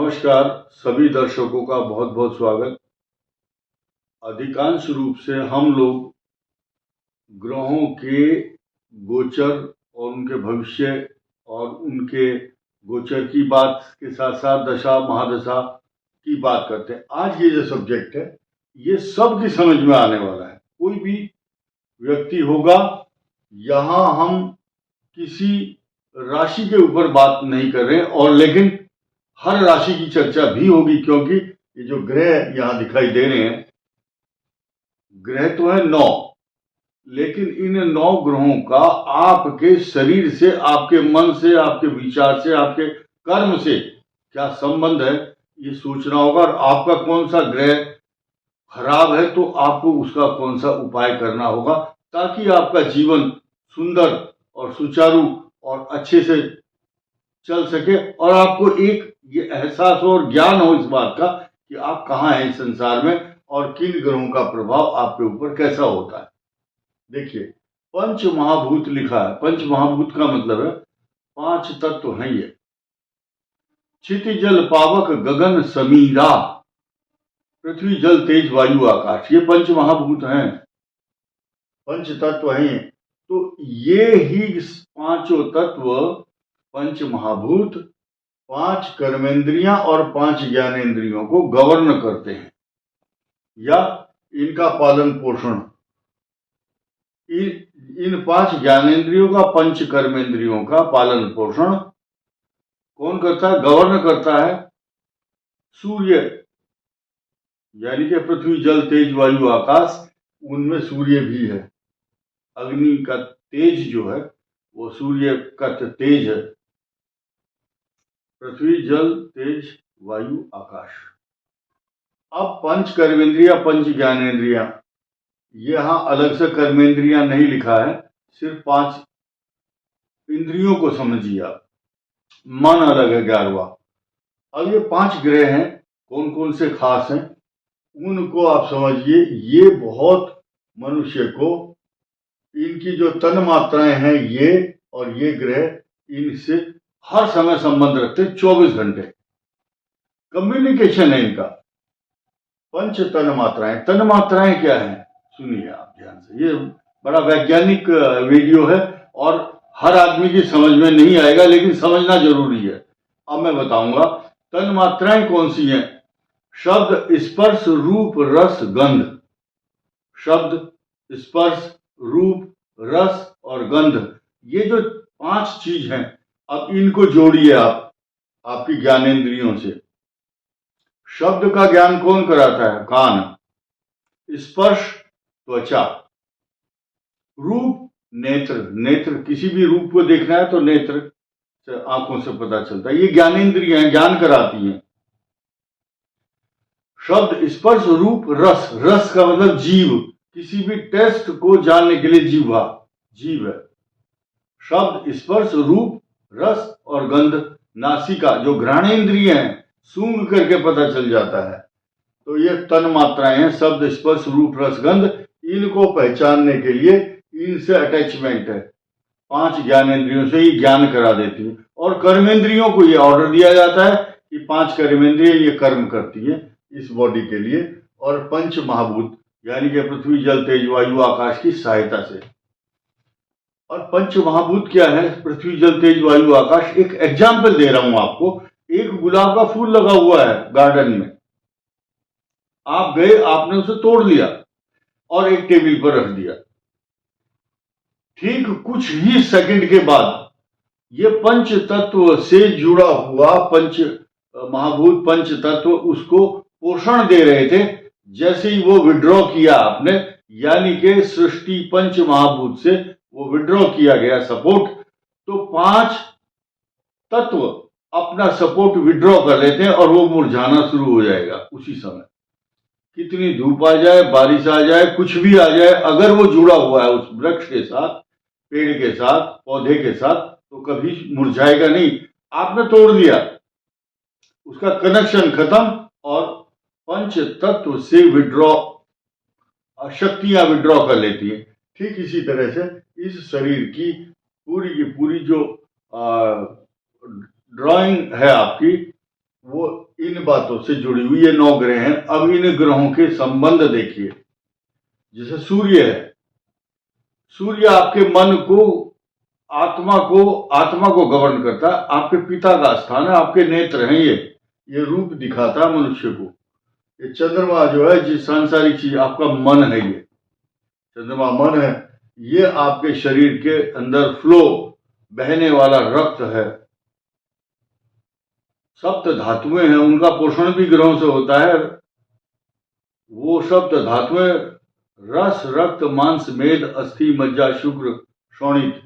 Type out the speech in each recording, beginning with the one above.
नमस्कार। सभी दर्शकों का बहुत बहुत स्वागत। अधिकांश रूप से हम लोग ग्रहों के गोचर और उनके भविष्य और उनके गोचर की बात के साथ साथ दशा महादशा की बात करते हैं। आज ये जो सब्जेक्ट है ये सबकी समझ में आने वाला है। कोई भी व्यक्ति होगा, यहाँ हम किसी राशि के ऊपर बात नहीं कर रहे हैं, और लेकिन हर राशि की चर्चा भी होगी, क्योंकि ये जो ग्रह यहाँ दिखाई दे रहे हैं, ग्रह तो है 9, लेकिन इन 9 ग्रहों का आपके शरीर से, आपके मन से, आपके विचार से, आपके कर्म से क्या संबंध है, ये सोचना होगा। और आपका कौन सा ग्रह खराब है तो आपको उसका कौन सा उपाय करना होगा, ताकि आपका जीवन सुंदर और सुचारू और अच्छे से चल सके, और आपको एक ये एहसास हो और ज्ञान हो इस बात का कि आप कहाँ हैं इस संसार में और किन ग्रहों का प्रभाव आपके ऊपर कैसा होता है। देखिए, पंच महाभूत लिखा है। पंच महाभूत का मतलब है 5 तत्व हैं ये। क्षिति जल पावक गगन समीरा, पृथ्वी जल तेज वायु आकाश, ये पंच महाभूत हैं, पंच तत्व हैं। तो ये ही 5 तत्व, पंच महाभूत, 5 कर्मेंद्रियां और 5 ज्ञानेंद्रियों को गवर्न करते हैं, या इनका पालन पोषण। इन 5 ज्ञानेंद्रियों का, 5 कर्मेंद्रियों का पालन पोषण कौन करता है, गवर्न करता है? सूर्य, यानी कि पृथ्वी जल तेज वायु आकाश, उनमें सूर्य भी है। अग्नि का तेज जो है वो सूर्य का तेज है। पृथ्वी जल तेज वायु आकाश। अब 5 कर्मेंद्रिया, 5 ज्ञानेंद्रिया, यहां अलग से कर्मेंद्रिया नहीं लिखा है, सिर्फ 5 इंद्रियों को समझिए आप। मन अलग है 11वां। अब ये 5 ग्रह हैं, कौन कौन से खास हैं उनको आप समझिए। ये बहुत मनुष्य को, इनकी जो तन मात्राएं हैं ये, और ये ग्रह इनसे हर समय संबंध रखते, 24 घंटे कम्युनिकेशन है इनका। पंच तन मात्राएं। तन मात्राएं क्या है, सुनिए आप ध्यान से। ये बड़ा वैज्ञानिक वीडियो है और हर आदमी की समझ में नहीं आएगा, लेकिन समझना जरूरी है। अब मैं बताऊंगा तन मात्राएं कौन सी हैं। शब्द, स्पर्श, रूप, रस, गंध। शब्द, स्पर्श, रूप, रस और गंध, ये जो 5 चीज हैं, अब इनको जोड़िए आप आपकी ज्ञानेंद्रियों से। शब्द का ज्ञान कौन कराता है, कान। स्पर्श, त्वचा। रूप, नेत्र। नेत्र, किसी भी रूप को देखना है तो नेत्र से, आंखों से पता चलता है। ये ज्ञानेंद्रियां हैं, ज्ञान कराती हैं। शब्द, स्पर्श, रूप, रस। रस का मतलब जीव, किसी भी टेस्ट को जानने के लिए जीवा, जीव है। शब्द, स्पर्श, रूप, रस और गंध। नासिका, जो घ्राणेंद्रिय हैं, सूंघ करके पता चल जाता है। तो ये तन मात्राएं हैं, शब्द, स्पर्श, रूप, रस, गंध। इनको पहचानने के लिए इनसे अटैचमेंट है। 5 ज्ञानेंद्रियों से ये ज्ञान करा देती है, और कर्मेंद्रियों को ये ऑर्डर दिया जाता है कि 5 कर्मेंद्रिय ये कर्म करती है इस बॉडी के लिए, और पंच महाभूत यानी कि पृथ्वी जल तेज वायु आकाश की सहायता से। और पंच महाभूत क्या है, पृथ्वी जल तेज वायु आकाश। एक एग्जाम्पल दे रहा हूं आपको। एक गुलाब का फूल लगा हुआ है गार्डन में, आप गए, आपने उसे तोड़ लिया और एक टेबल पर रख दिया। ठीक कुछ ही सेकंड के बाद ये पंच तत्व से जुड़ा हुआ पंच महाभूत, पंच तत्व उसको पोषण दे रहे थे। जैसे ही वो विड्रॉ किया आपने, यानी कि सृष्टि पंच महाभूत से वो विड्रॉ किया गया सपोर्ट, तो 5 तत्व अपना सपोर्ट विड्रॉ कर लेते हैं और वो मुरझाना शुरू हो जाएगा उसी समय। कितनी धूप आ जाए, बारिश आ जाए, कुछ भी आ जाए, अगर वो जुड़ा हुआ है उस वृक्ष के साथ, पेड़ के साथ, पौधे के साथ, तो कभी मुरझाएगा नहीं। आपने तोड़ दिया, उसका कनेक्शन खत्म, और पंच तत्व से विड्रॉ, शक्तियां विड्रॉ कर लेती है। ठीक इसी तरह से इस शरीर की पूरी जो ड्राइंग है आपकी, वो इन बातों से जुड़ी हुई ये 9 ग्रह हैं। अब इन ग्रहों के संबंध देखिए। जैसे सूर्य है, सूर्य आपके मन को, आत्मा को गवर्न करता है। आपके पिता का स्थान है, आपके नेत्र हैं, ये रूप दिखाता है मनुष्य को। ये चंद्रमा जो है, जिस सांसारिक चीज, आपका मन है, ये चंद्रमा मन है, ये आपके शरीर के अंदर फ्लो, बहने वाला रक्त है। सप्त धातुएं हैं, उनका पोषण भी ग्रहों से होता है। वो सप्त धातुएं रस, रक्त, मांस, मेद, अस्थि, मज्जा, शुक्र, शोणित,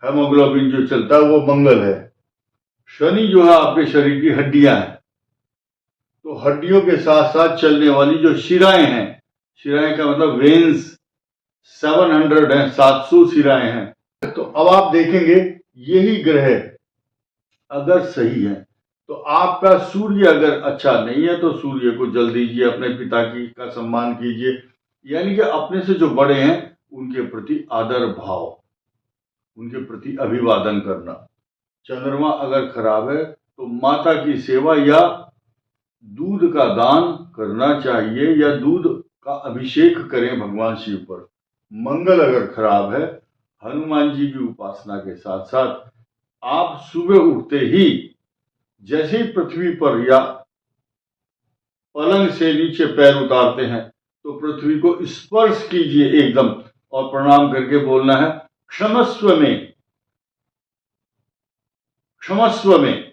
हेमोग्लोबिन जो चलता है वो मंगल है। शनि जो है आपके शरीर की हड्डियां हैं, तो हड्डियों के साथ साथ चलने वाली जो शिराएं हैं, शिराएं का मतलब वेन्स, 700 है, 700 शिराएं हैं। तो अब आप देखेंगे यही ग्रह अगर सही है, तो आपका सूर्य अगर अच्छा नहीं है तो सूर्य को जल दीजिए, अपने पिता की का सम्मान कीजिए, यानी कि अपने से जो बड़े हैं उनके प्रति आदर भाव, उनके प्रति अभिवादन करना। चंद्रमा अगर खराब है तो माता की सेवा या दूध का दान करना चाहिए, या दूध का अभिषेक करें भगवान शिव पर। मंगल अगर खराब है, हनुमान जी की उपासना के साथ साथ आप सुबह उठते ही जैसे ही पृथ्वी पर या पलंग से नीचे पैर उतारते हैं तो पृथ्वी को स्पर्श कीजिए एकदम, और प्रणाम करके बोलना है क्षमस्व में, क्षमस्व में।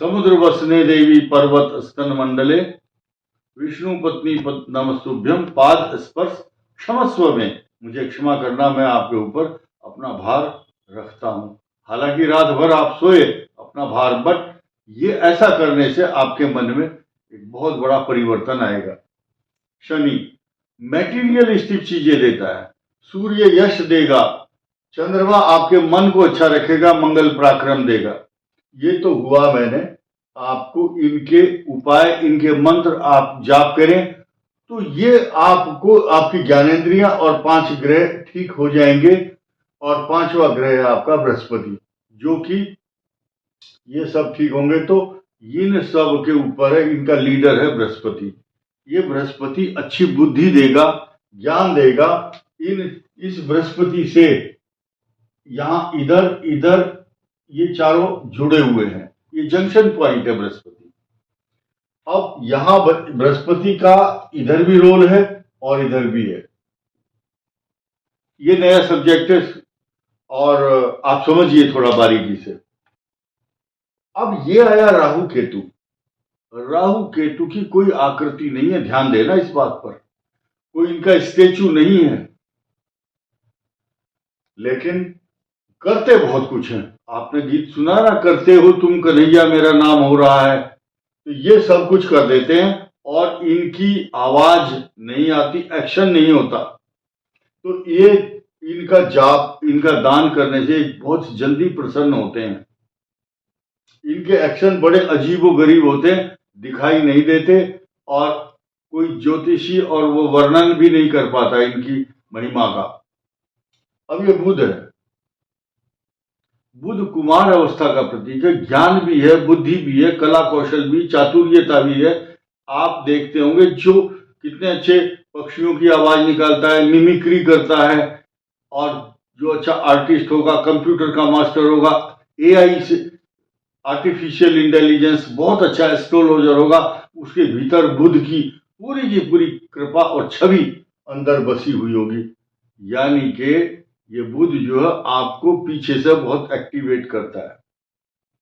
समुद्र वसने देवी पर्वत स्तन मंडले, विष्णु पत्नी नमस्तुभ्यम पाद स्पर्श क्षमस्व में। मुझे क्षमा करना, मैं आपके ऊपर अपना भार रखता हूं। हालांकि रात भर आप सोए अपना भार, बट ये ऐसा करने से आपके मन में एक बहुत बड़ा परिवर्तन आएगा। शनि मैटीरियलिस्टिक चीजें देता है, सूर्य यश देगा, चंद्रमा आपके मन को अच्छा रखेगा, मंगल पराक्रम देगा। ये तो हुआ, मैंने आपको इनके उपाय, इनके मंत्र आप जाप करें तो ये आपको, आपकी ज्ञानेंद्रियां और 5 ग्रह ठीक हो जाएंगे। और 5वां ग्रह है आपका बृहस्पति, जो कि ये सब ठीक होंगे तो इन सब के ऊपर है, इनका लीडर है बृहस्पति। ये बृहस्पति अच्छी बुद्धि देगा, ज्ञान देगा। इस बृहस्पति से यहां इधर इधर ये चारों जुड़े हुए हैं, ये जंक्शन पॉइंट है बृहस्पति। अब यहां बृहस्पति का इधर भी रोल है और इधर भी है। ये नया सब्जेक्ट है और आप समझिए थोड़ा बारीकी से। अब ये आया राहु केतु। राहु केतु की कोई आकृति नहीं है, ध्यान देना इस बात पर, कोई इनका स्टेचू नहीं है, लेकिन करते बहुत कुछ हैं। आपने गीत सुना ना, करते हो तुम कन्हैया मेरा नाम हो रहा है, तो ये सब कुछ कर देते हैं और इनकी आवाज नहीं आती, एक्शन नहीं होता। तो ये इनका जाप, इनका दान करने से बहुत जल्दी प्रसन्न होते हैं। इनके एक्शन बड़े अजीबोगरीब होते हैं, दिखाई नहीं देते, और कोई ज्योतिषी और वो वर्णन भी नहीं कर पाता इनकी महिमा का। अब ये बुध है, बुध कुमार अवस्था का प्रतीक है, ज्ञान भी है, बुद्धि भी है, कला कौशल भी, चातुर्यता भी है। आप देखते होंगे जो कितने अच्छे पक्षियों की आवाज निकालता है, मिमिक्री करता है, और जो अच्छा आर्टिस्ट होगा, कंप्यूटर का मास्टर होगा, एआई से, आर्टिफिशियल इंटेलिजेंस बहुत अच्छा एस्ट्रोलॉजर होगा, उसके भीतर बुध की पूरी कृपा और छवि अंदर बसी हुई होगी। यानी कि ये बुध जो है आपको पीछे से बहुत एक्टिवेट करता है।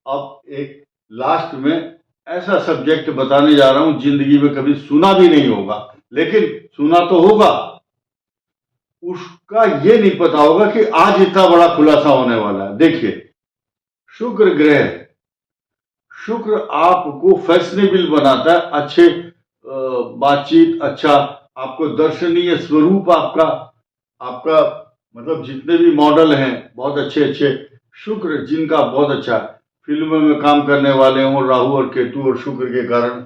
अब एक लास्ट में ऐसा सब्जेक्ट बताने जा रहा हूं, जिंदगी में कभी सुना भी नहीं होगा, लेकिन सुना तो होगा, उसका ये नहीं पता होगा कि आज इतना बड़ा खुलासा होने वाला है। देखिए, शुक्र ग्रह, शुक्र आपको फैशनेबल बनाता है, अच्छे बातचीत, अच्छा आपको दर्शनीय स्वरूप, आपका मतलब जितने भी मॉडल हैं बहुत अच्छे अच्छे, शुक्र जिनका बहुत अच्छा, फिल्मों में काम करने वाले हों, राहु और केतु और शुक्र के कारण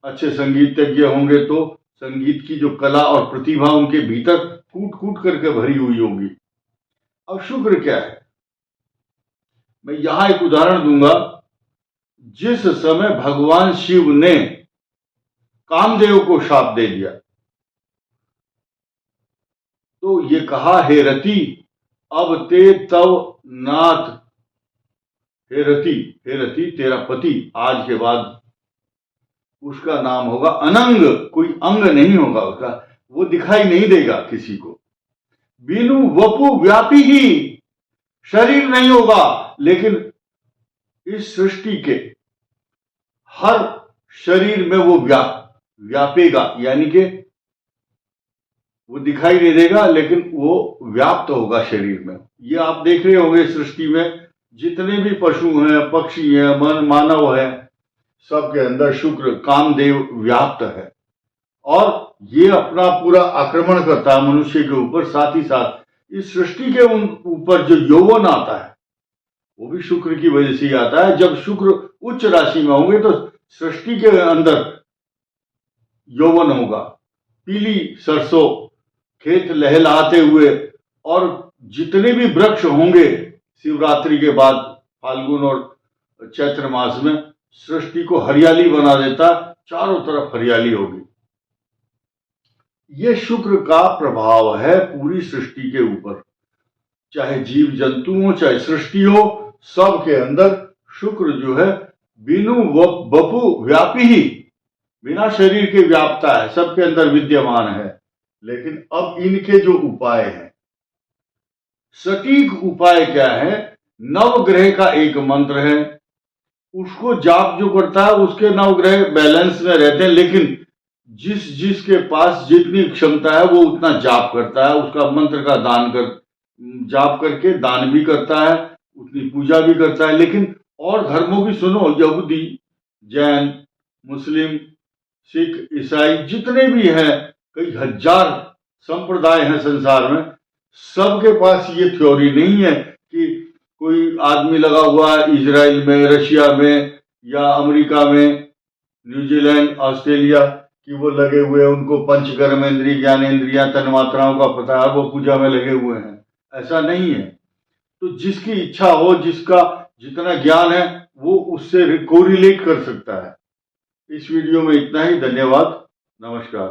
अच्छे संगीतज्ञ होंगे तो संगीत की जो कला और प्रतिभा उनके भीतर कूट कूट करके भरी हुई होगी। अब शुक्र क्या है, मैं यहां एक उदाहरण दूंगा। जिस समय भगवान शिव ने कामदेव को शाप दे दिया, तो ये कहा, हे रति अब ते तव नाथ, हे रति तेरा पति आज के बाद उसका नाम होगा अनंग, कोई अंग नहीं होगा उसका, वो दिखाई नहीं देगा किसी को। बिनु वपु व्यापी ही, शरीर नहीं होगा, लेकिन इस सृष्टि के हर शरीर में वो व्यापेगा, यानी कि वो दिखाई नहीं देगा लेकिन वो व्याप्त होगा शरीर में। ये आप देख रहे होंगे सृष्टि में जितने भी पशु हैं, पक्षी हैं, मानव है, सबके अंदर शुक्र कामदेव व्याप्त है और ये अपना पूरा आक्रमण करता है मनुष्य के ऊपर। साथ ही साथ इस सृष्टि के ऊपर जो यौवन आता है वो भी शुक्र की वजह से ही आता है। जब शुक्र उच्च राशि में होंगे तो सृष्टि के अंदर यौवन होगा, पीली सरसों, खेत लहलहाते हुए, और जितने भी वृक्ष होंगे शिवरात्रि के बाद फाल्गुन और चैत्र मास में सृष्टि को हरियाली बना देता, चारों तरफ हरियाली होगी। ये शुक्र का प्रभाव है पूरी सृष्टि के ऊपर, चाहे जीव जंतु हो चाहे सृष्टि हो, सब के अंदर शुक्र जो है बिनु वपु व्यापी ही, बिना शरीर के व्यापता है, सबके अंदर विद्यमान है। लेकिन अब इनके जो उपाय हैं, सटीक उपाय क्या है, नवग्रह का एक मंत्र है, उसको जाप जो करता है उसके नवग्रह बैलेंस में रहते हैं, लेकिन जिसके पास जितनी क्षमता है वो उतना जाप करता है, उसका मंत्र का जाप करके दान भी करता है, उतनी पूजा भी करता है। लेकिन और धर्मों की सुनो, यहूदी, जैन, मुस्लिम, सिख, ईसाई, जितने भी हैं, कई हजार संप्रदाय हैं संसार में, सबके पास ये थ्योरी नहीं है कि कोई आदमी लगा हुआ है इजराइल में, रशिया में या अमेरिका में, न्यूजीलैंड, ऑस्ट्रेलिया, कि वो लगे हुए, उनको पंच कर्मेंद्रिय ज्ञानेंद्रियां तन्मात्राओं का पता है, वो पूजा में लगे हुए हैं। ऐसा नहीं है। तो जिसकी इच्छा हो, जिसका जितना ज्ञान है, वो उससे कोरिलेट कर सकता है। इस वीडियो में इतना ही। धन्यवाद, नमस्कार।